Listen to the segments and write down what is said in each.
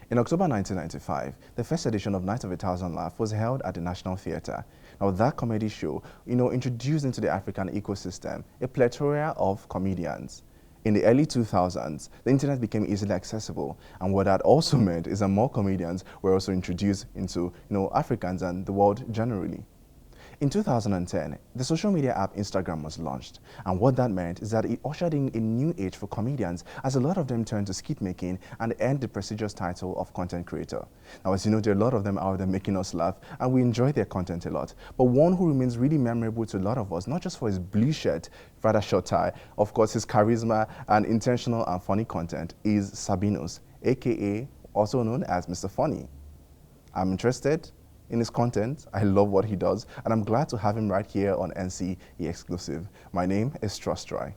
In October 1995, the first edition of Night of a Thousand Laughs was held at the National Theatre. Now, that comedy show, introduced into the African ecosystem a plethora of comedians. In the early 2000s, the internet became easily accessible, and what that also meant is that more comedians were also introduced into, Africans and the world generally. In 2010, the social media app Instagram was launched, and what that meant is that it ushered in a new age for comedians as a lot of them turned to skit making and earned the prestigious title of content creator. Now, as you know, there are a lot of them out there making us laugh, and we enjoy their content a lot. But one who remains really memorable to a lot of us, not just for his blue shirt, rather short tie, of course his charisma and intentional and funny content, is Sabinus, aka also known as Mr. Funny. I'm interested in his content. I love what he does, and I'm glad to have him right here on NCE Exclusive. My name is Trust Try.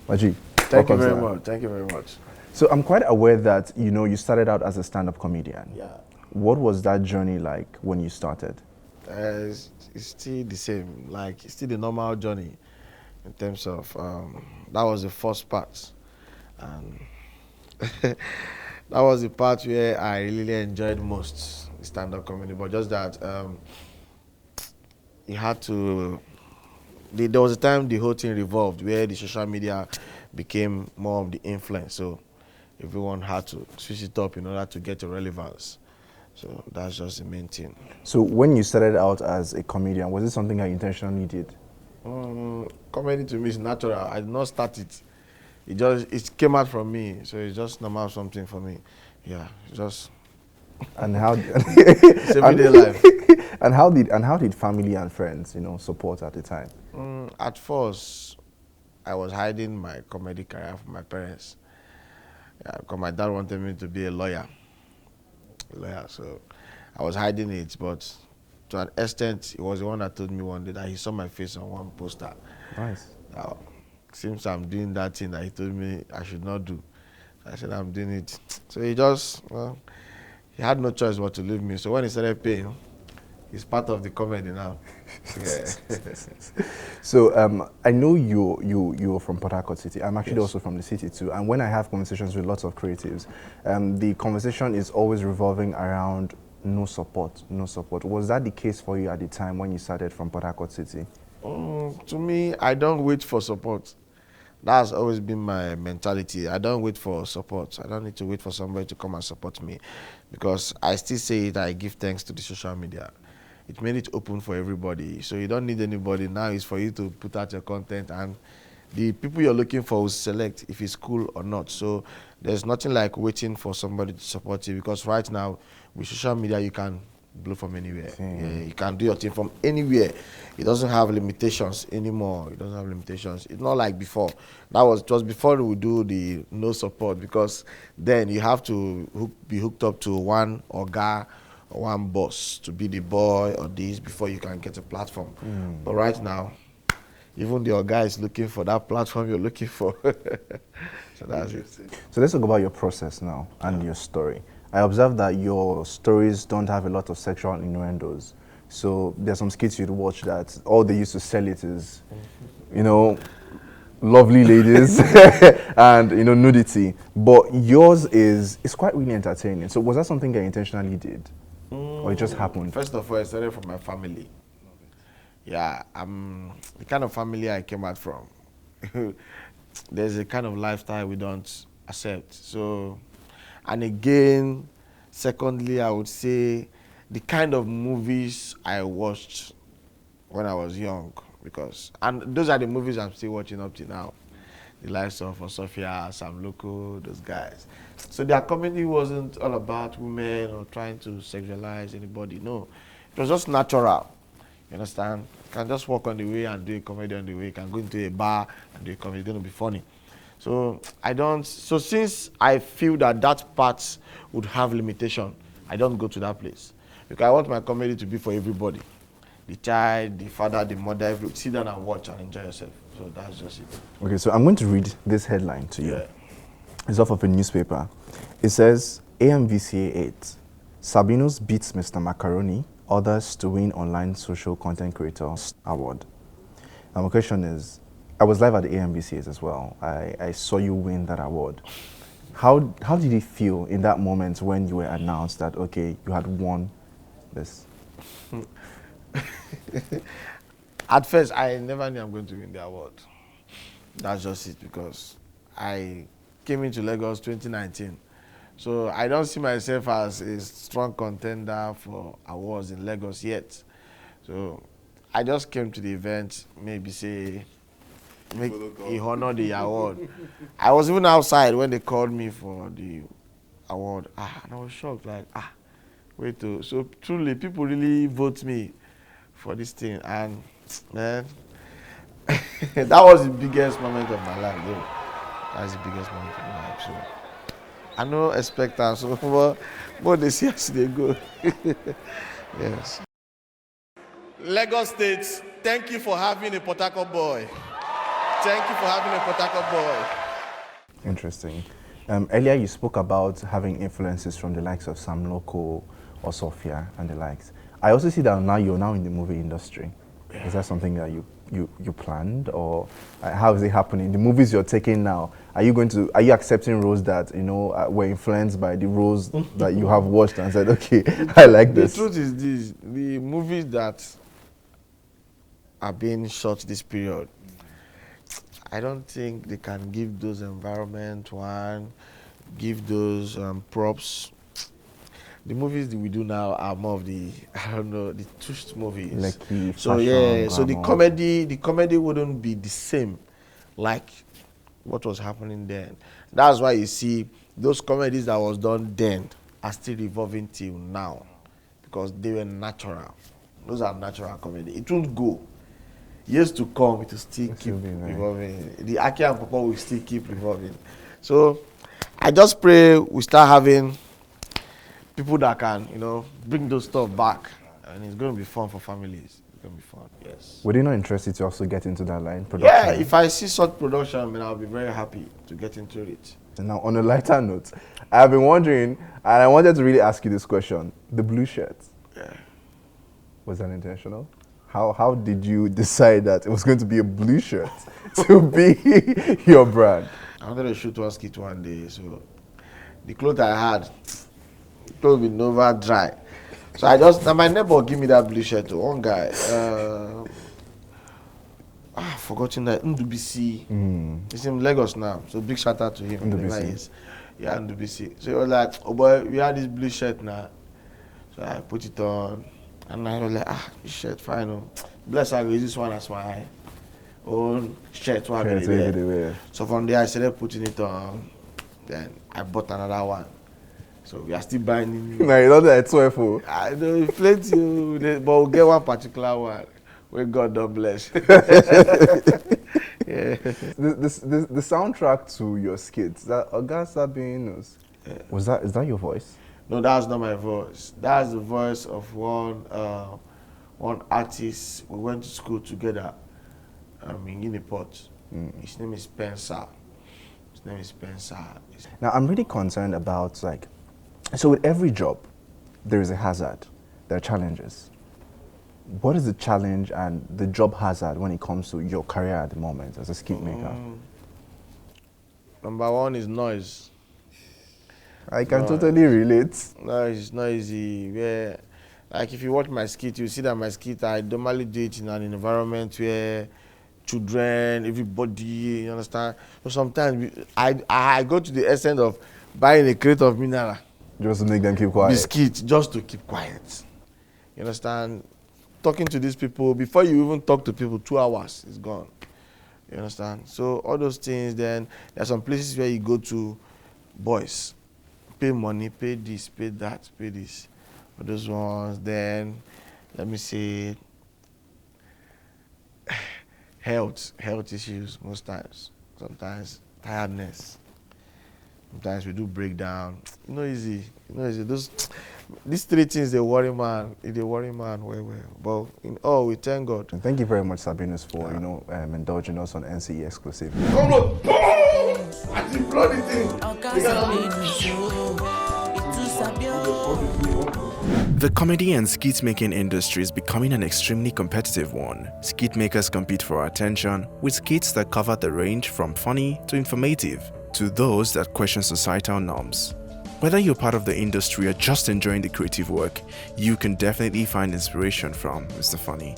Maji, thank you very much. Thank you very much. So I'm quite aware that you started out as a stand-up comedian. Yeah. What was that journey like when you started? It's still the same. Like, it's still the normal journey in terms of that was the first part, and that was the part where I really enjoyed most. Stand-up comedy, but just that you had to. There was a time the whole thing revolved where the social media became more of the influence. So everyone had to switch it up in order to get a relevance. So that's just the main thing. So when you started out as a comedian, was it something I intentionally did? Comedy to me is natural. I did not start it. It came out from me. So it's just normal something for me. Yeah, just. And how it's everyday life. And how did family and friends, support at the time? At first, I was hiding my comedy career from my parents. Yeah, because my dad wanted me to be a lawyer. So I was hiding it, but to an extent, he was the one that told me one day that he saw my face on one poster. Nice. Now, since I'm doing that thing that he told me I should not do, I said I'm doing it. So he just, he had no choice but to leave me. So when he started paying, it's part of the comedy now. Yeah. So I know you're from Port Harcourt City. I'm actually Yes. also from the city too. And when I have conversations with lots of creatives, the conversation is always revolving around no support, no support. Was that the case for you at the time when you started from Port Harcourt City? To me, I don't wait for support. That's always been my mentality. I don't wait for support. I don't need to wait for somebody to come and support me, because I still say that I give thanks to the social media. It made it open for everybody. So you don't need anybody. Now it's for you to put out your content, and the people you're looking for will select if it's cool or not. So there's nothing like waiting for somebody to support you, because right now with social media you can blow from anywhere. Yeah, you can do your thing from anywhere. It doesn't have limitations anymore. It doesn't have limitations. It's not like before. It was before we do the no support, because then you have to be hooked up to one oga or one boss to be the boy or this before you can get a platform. But right now, even the oga is looking for that platform you're looking for. So that's it. So let's talk about your process now and your story. I observed that your stories don't have a lot of sexual innuendos. So there's some skits you'd watch that all they used to sell it is, lovely ladies and, nudity. But yours is quite really entertaining. So was that something I intentionally did? Or it just happened? First of all, I started from my family. Yeah, the kind of family I came out from. There's a kind of lifestyle we don't accept. So, and again, secondly, I would say the kind of movies I watched when I was young, and those are the movies I'm still watching up to now. The likes of Sophia, Sam Loco, those guys. So their comedy wasn't all about women or trying to sexualize anybody. No, it was just natural. You understand? You can just walk on the way and do a comedy on the way. You can go into a bar and do a comedy. It's going to be funny. So since I feel that part would have limitation, I don't go to that place. Because I want my comedy to be for everybody. The child, the father, the mother, sit down and watch and enjoy yourself. So that's just it. Okay, so I'm going to read this headline to you. Yeah. It's off of a newspaper. It says, AMVCA 8, Sabinus beats Mr. Macaroni, others to win Online Social Content Creators Award. And my question is, I was live at the AMVCAs as well. I saw you win that award. How did it feel in that moment when you were announced that, okay, you had won this? At first, I never knew I'm going to win the award. That's just it, because I came into Lagos 2019. So I don't see myself as a strong contender for awards in Lagos yet. So I just came to the event, maybe say, make he honor the award. I was even outside when they called me for the award. And I was shocked, like, wait, so truly, people really vote me for this thing. And man, that was the biggest moment of my life, though. That's the biggest moment of my life. So I no expect that. So, but they see as they go. Yes. Lagos State, thank you for having a Port Harcourt boy. Thank you for having a Port Harcourt boy. Interesting. Earlier you spoke about having influences from the likes of Sam Loco or Sophia and the likes. I also see that now you're now in the movie industry. Yeah. Is that something that you planned, or how is it happening? The movies you're taking now, are you accepting roles that were influenced by the roles that you have watched and said, okay, I like this? The truth is this: the movies that are being shot this period, I don't think they can give those environment give those props. The movies that we do now are more of the, I don't know, the twist movies. Like so yeah, so the comedy wouldn't be the same like what was happening then. That's why you see those comedies that was done then are still revolving till now, because they were natural. Those are natural comedy. It won't go. Years to come, it will still keep revolving. The Aki and Papa will still keep revolving. So I just pray we start having people that can, bring those stuff back, and it's going to be fun for families. It's going to be fun, yes. Would it not interest you to also get into that line, production? Yeah, if I see such production, then I'll be very happy to get into it. And now, on a lighter note, I've been wondering, and I wanted to really ask you this question: the blue shirt. Yeah. Was that intentional? How did you decide that it was going to be a blue shirt to be your brand? I wanted to shoot one skit one day, so the clothes I had, clothes been over dry. So my neighbor give me that blue shirt. One guy, forgotten that, Ndubisi. He's in Lagos now, so big shout out to him. Ndubisi. Yeah, Ndubisi. So he was like, oh boy, we had this blue shirt now. So I put it on, and I was like, this shirt fine. Oh. Bless I use this one as my own shirt. So from there I started putting it on. Then I bought another one. So we are still buying. No, you don't know it's 12. I know plenty, but we'll get one particular one where God don't bless. Yeah. The soundtrack to your skits, that Sabinus, is that your voice? No, that's not my voice. That's the voice of one artist. We went to school together in Uniport. His name is Spencer. Now, I'm really concerned about, so with every job, there is a hazard. There are challenges. What is the challenge and the job hazard when it comes to your career at the moment as a skit maker? Number one is noise. I can totally relate. Noise is noisy. Like if you watch my skit, you see that my skit, I normally do it in an environment where children, everybody, you understand? So sometimes I go to the extent of buying a crate of mineral. Just to make them keep quiet. Biscuit, just to keep quiet. You understand? Talking to these people, before you even talk to people, 2 hours is gone. You understand? So all those things, then there are some places where you go to, boys, pay money, pay this, pay that, pay this. For those ones, then, let me say, health issues most times. Sometimes tiredness. Sometimes we do breakdown. Easy. These 3 things they worry man. They worry man well. But in all, we thank God. And thank you very much, Sabinus, for indulging us on NCE exclusive. Come on, boom! I did bloody thing. The comedy and skit making industry is becoming an extremely competitive one. Skit makers compete for our attention with skits that cover the range from funny to informative. to those that question societal norms. Whether you're part of the industry or just enjoying the creative work, you can definitely find inspiration from Mr. Funny.